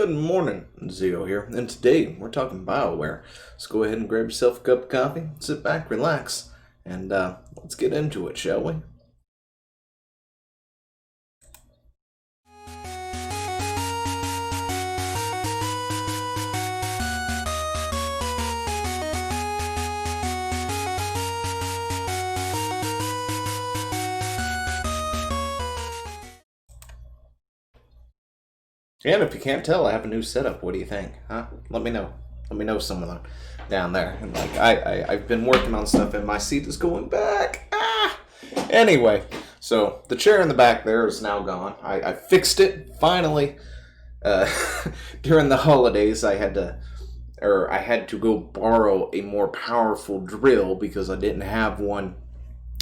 Good morning, Zio here, and today we're talking BioWare. So go ahead and grab yourself a cup of coffee, sit back, relax, and let's get into it, shall we? And if you can't tell, I have a new setup. What do you think? Huh? Let me know. Let me know, someone down there. And like I've been working on stuff, and my seat is going back. Anyway, so the chair in the back there is now gone. I fixed it finally. During the holidays, I had to go borrow a more powerful drill because I didn't have one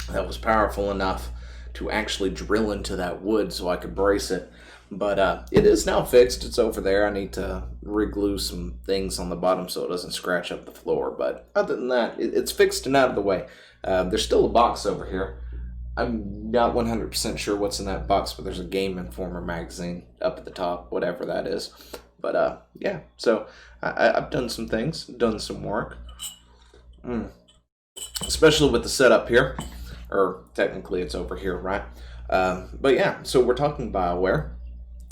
that was powerful enough to actually drill into that wood so I could brace it. But it is now fixed. It's over there. I need to re-glue some things on the bottom so it doesn't scratch up the floor. But other than that, it's fixed and out of the way. There's still a box over here. I'm not 100% sure what's in that box, but there's a Game Informer magazine up at the top, whatever that is. But yeah, so I've done some things, done some work. Especially with the setup here. Or technically it's over here, right? But yeah, so we're talking BioWare.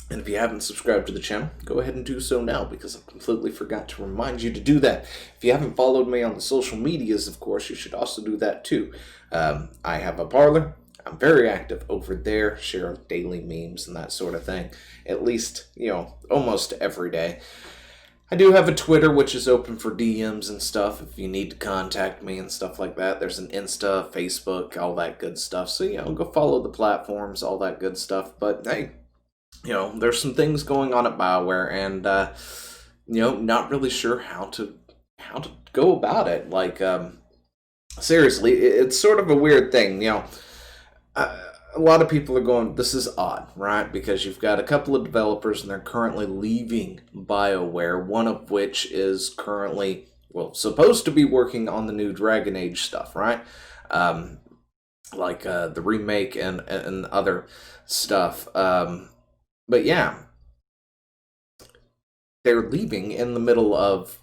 And if you haven't subscribed to the channel, go ahead and do so now, because I completely forgot to remind you to do that. If you haven't followed me on the social medias, of course, you should also do that too. I have a Parler. I'm very active over there, share daily memes and that sort of thing. At least, almost every day. I do have a Twitter, which is open for DMs and stuff if you need to contact me and stuff like that. There's an Insta, Facebook, all that good stuff. So, go follow the platforms, all that good stuff. But, hey, there's some things going on at BioWare, and not really sure how to go about it. Like, seriously, it's sort of a weird thing. A lot of people are going, this is odd, right? Because you've got a couple of developers, and they're currently leaving BioWare. One of which is currently, supposed to be working on the new Dragon Age stuff, right? Like the remake and other stuff. But yeah, they're leaving in the middle of,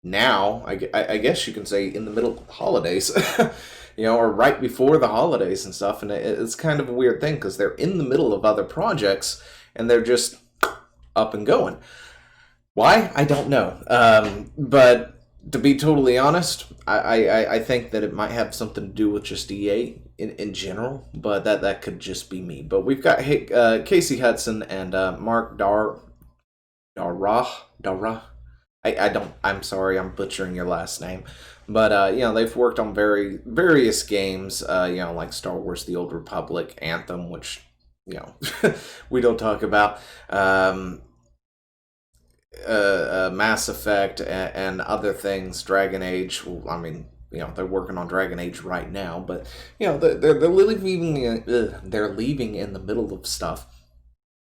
now, I guess you can say in the middle of the holidays, or right before the holidays and stuff. And it's kind of a weird thing because they're in the middle of other projects and they're just up and going. Why? I don't know. But to be totally honest, I think that it might have something to do with just EA in general, but that could just be me. But we've got Casey Hudson and Mark Darrah. I'm sorry, I'm butchering your last name. But they've worked on various games, like Star Wars: The Old Republic, Anthem, which we don't talk about. Mass Effect and other things, Dragon Age. I mean, they're working on Dragon Age right now, but they're leaving. They're leaving in the middle of stuff,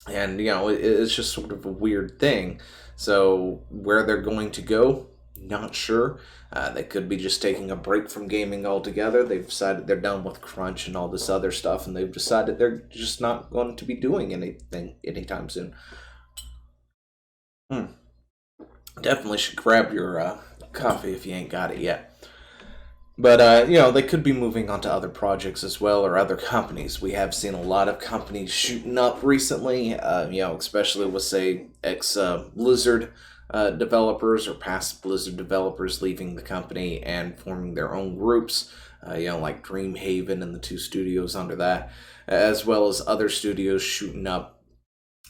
and it's just sort of a weird thing. So where they're going to go, not sure. They could be just taking a break from gaming altogether. They've decided they're done with crunch and all this other stuff, and they've decided they're just not going to be doing anything anytime soon. Definitely should grab your coffee if you ain't got it yet. But, they could be moving on to other projects as well, or other companies. We have seen a lot of companies shooting up recently, especially with, say, ex-Blizzard developers or past Blizzard developers leaving the company and forming their own groups, like Dreamhaven and the two studios under that, as well as other studios shooting up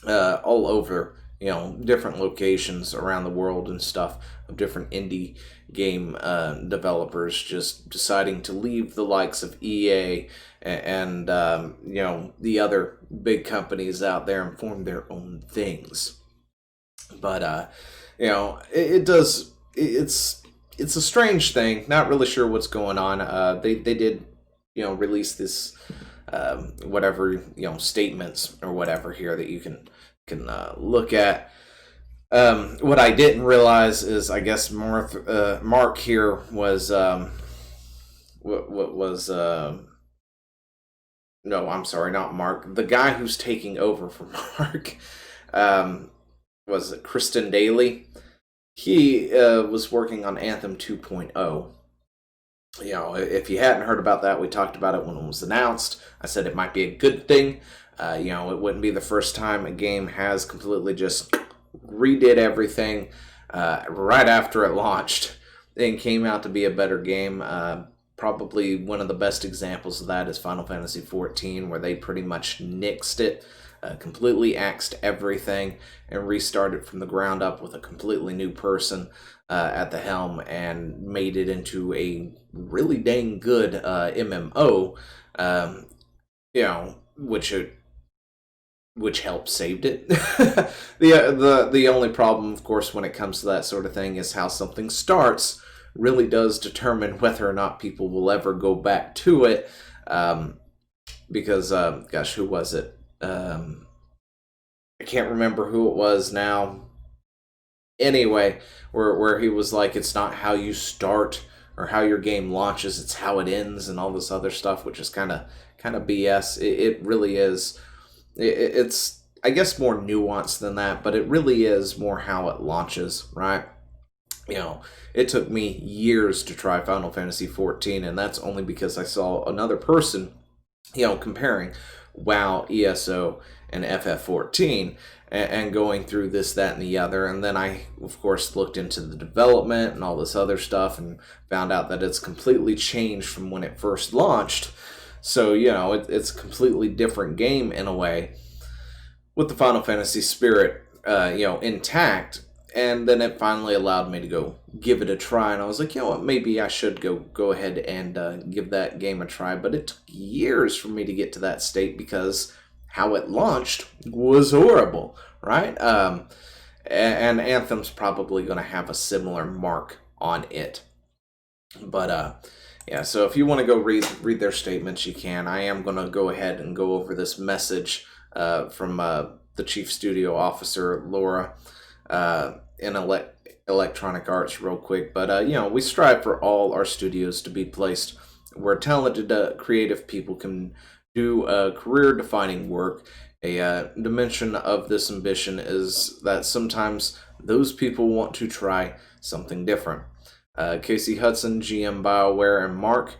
all over, different locations around the world and stuff, of different indie game developers just deciding to leave the likes of EA and the other big companies out there and form their own things. But it's a strange thing. Not really sure what's going on. They did release this whatever statements or whatever here that you can look at. What I didn't realize is, I guess Mark here was no, I'm sorry, not Mark. The guy who's taking over for Mark was it Kristen Daly? He was working on Anthem 2.0. You know, if you hadn't heard about that, we talked about it when it was announced. I said it might be a good thing. You know, it wouldn't be the first time a game has completely just redid everything right after it launched and came out to be a better game. Probably one of the best examples of that is Final Fantasy XIV, where they pretty much nixed it, completely axed everything, and restarted from the ground up with a completely new person at the helm, and made it into a really dang good MMO, you know, which helped saved it. The only problem, of course, when it comes to that sort of thing is how something starts really does determine whether or not people will ever go back to it. Because, gosh, who was it? I can't remember who it was now. Anyway, where he was like, it's not how you start or how your game launches, it's how it ends, and all this other stuff, which is kind of BS. It really is. It's, I guess, more nuanced than that, but it really is more how it launches, right? You know, it took me years to try Final Fantasy XIV, and that's only because I saw another person, you know, comparing WoW, ESO, and FF14, and going through this, that, and the other. And then I, of course, looked into the development and all this other stuff and found out that it's completely changed from when it first launched. So, you know, it's a completely different game in a way, with the Final Fantasy spirit, you know, intact. And then it finally allowed me to go give it a try, and I was like, you know what, maybe I should go ahead and give that game a try. But it took years for me to get to that state because how it launched was horrible, right? And Anthem's probably going to have a similar mark on it. But yeah, so if you want to go read their statements, you can. I am going to go ahead and go over this message from the Chief Studio Officer, Laura, in Electronic Arts real quick. But, you know, we strive for all our studios to be placed where talented creative people can do career-defining work. A dimension of this ambition is that sometimes those people want to try something different. Casey Hudson, GM BioWare, and Mark,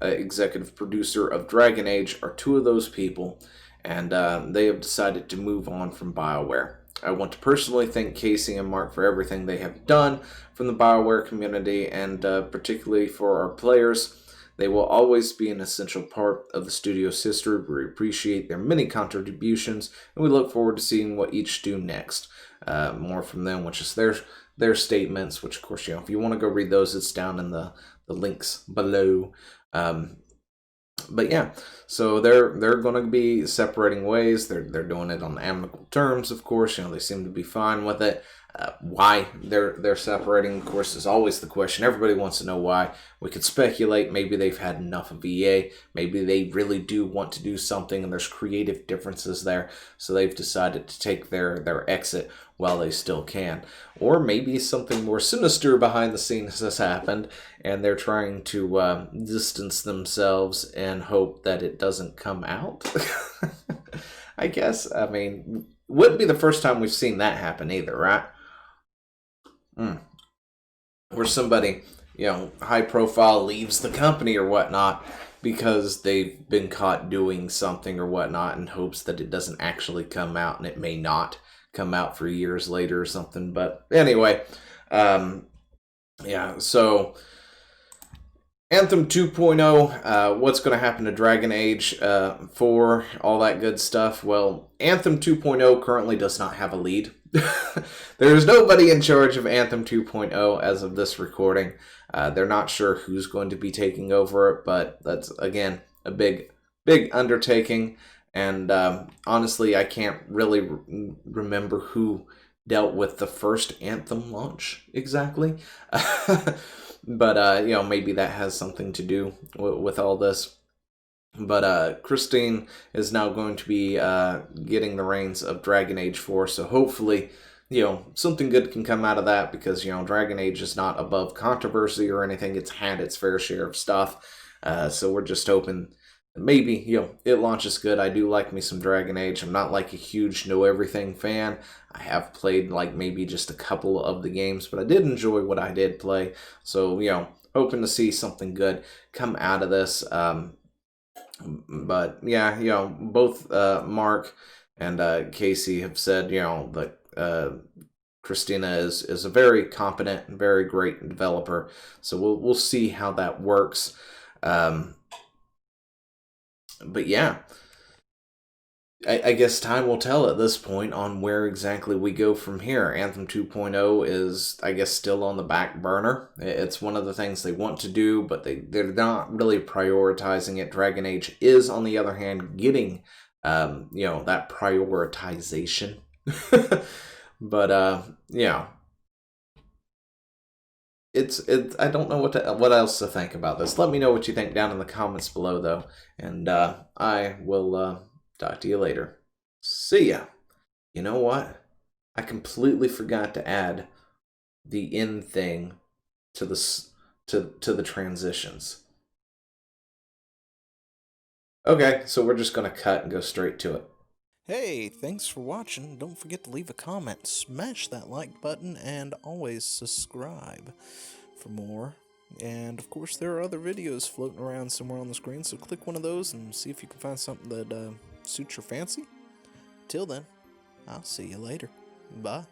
executive producer of Dragon Age, are two of those people, and they have decided to move on from BioWare. I want to personally thank Casey and Mark for everything they have done from the BioWare community, and particularly for our players. They will always be an essential part of the studio's history. We appreciate their many contributions, and we look forward to seeing what each do next. More from them, which is their statements, which, of course, you know, if you want to go read those, it's down in the links below. But yeah, so they're going to be separating ways. They're doing it on amicable terms, of course. You know, they seem to be fine with it. Why they're separating, of course, is always the question. Everybody wants to know why. We could speculate. Maybe they've had enough of EA. Maybe they really do want to do something, and there's creative differences there. So they've decided to take their exit while they still can. Or maybe something more sinister behind the scenes has happened, and they're trying to distance themselves and hope that it doesn't come out. I guess. I mean, wouldn't be the first time we've seen that happen either, right? Where somebody, you know, high profile leaves the company or whatnot because they've been caught doing something or whatnot in hopes that it doesn't actually come out, and it may not come out for years later or something. But anyway, yeah, so Anthem 2.0, what's going to happen to Dragon Age 4, all that good stuff? Well, Anthem 2.0 currently does not have a lead. There's nobody in charge of Anthem 2.0 as of this recording. They're not sure who's going to be taking over it, but that's, again, a big undertaking. And honestly, I can't really remember who dealt with the first Anthem launch exactly. But, you know, maybe that has something to do with all this. But Christine is now going to be getting the reins of Dragon Age 4, so hopefully, you know, something good can come out of that, because, you know, Dragon Age is not above controversy or anything. It's had its fair share of stuff, so we're just hoping maybe, it launches good. I do like me some Dragon Age. I'm not like a huge know everything fan. I have played like maybe just a couple of the games, but I did enjoy what I did play. So, hoping to see something good come out of this. But yeah, both Mark and Casey have said, that Christina is a very competent and very great developer. So we'll see how that works. But yeah, I guess time will tell at this point on where exactly we go from here. Anthem 2.0 is, I guess, still on the back burner. It's one of the things they want to do, but they're not really prioritizing it. Dragon Age is, on the other hand, getting, that prioritization. But, it's I don't know what else to think about this. Let me know what you think down in the comments below, though, and I will talk to you later. See ya. You know what? I completely forgot to add the in thing to the transitions. Okay, so we're just gonna cut and go straight to it. Hey, thanks for watching. Don't forget to leave a comment, smash that like button, and always subscribe for more. And of course, there are other videos floating around somewhere on the screen, so click one of those and see if you can find something that suits your fancy. Till then, I'll see you later. Bye.